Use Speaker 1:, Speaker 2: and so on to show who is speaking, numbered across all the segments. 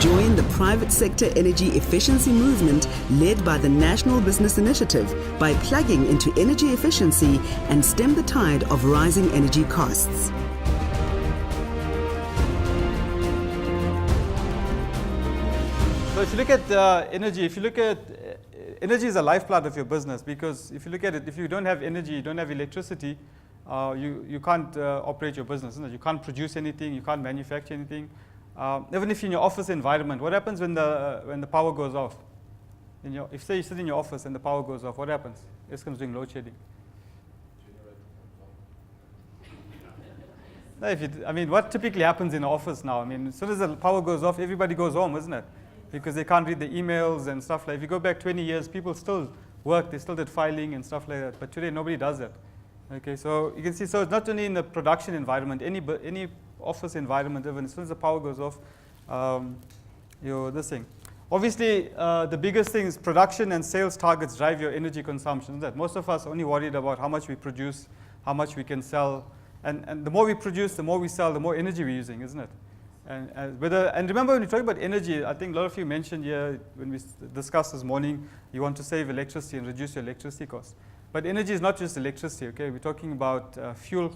Speaker 1: Join the private sector energy efficiency movement led by the National Business Initiative by plugging into energy efficiency and stem the tide of rising energy costs.
Speaker 2: So if you look at energy, energy is a lifeblood of your business, because if you look at it, if you don't have energy, you don't have electricity, you can't operate your business. You can't produce anything, you can't manufacture anything. Even if you're in your office environment, what happens when the power goes off? If say you sit in your office and the power goes off, what happens? Eskom's doing load shedding. No, what typically happens in the office now? As soon as the power goes off, everybody goes home, isn't it? Because they can't read the emails and stuff like that. If you go back 20 years, people still work, they still did filing and stuff like that. But today, nobody does that. Okay, so you can see, so it's not only in the production environment, any office environment, even as soon as the power goes off, this thing. Obviously, the biggest thing is production and sales targets drive your energy consumption. That most of us are only worried about how much we produce, how much we can sell, and the more we produce, the more we sell, the more energy we're using, isn't it? And remember, when we talk about energy, I think a lot of you mentioned here when we discussed this morning, you want to save electricity and reduce your electricity costs. But energy is not just electricity, okay? We're talking about fuel,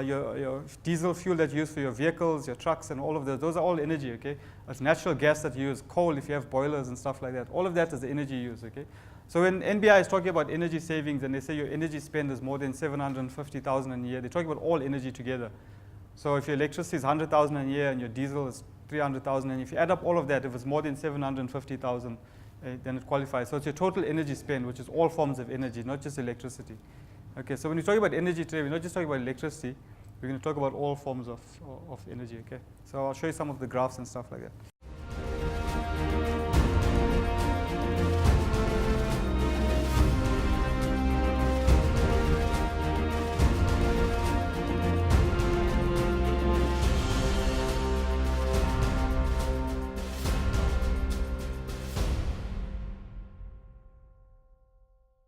Speaker 2: your diesel fuel that you use for your vehicles, your trucks, and all of those. Those are all energy, okay? It's natural gas that you use, coal if you have boilers and stuff like that. All of that is the energy you use, okay? So when NBI is talking about energy savings and they say your energy spend is more than 750,000 a year, they're talking about all energy together. So if your electricity is 100,000 a year and your diesel is 300,000, and if you add up all of that, if it's more than 750,000, then it qualifies. So it's your total energy spend, which is all forms of energy, not just electricity. Okay, so when we talk about energy today, we're not just talking about electricity, we're going to talk about all forms of energy, okay? So I'll show you some of the graphs and stuff like that.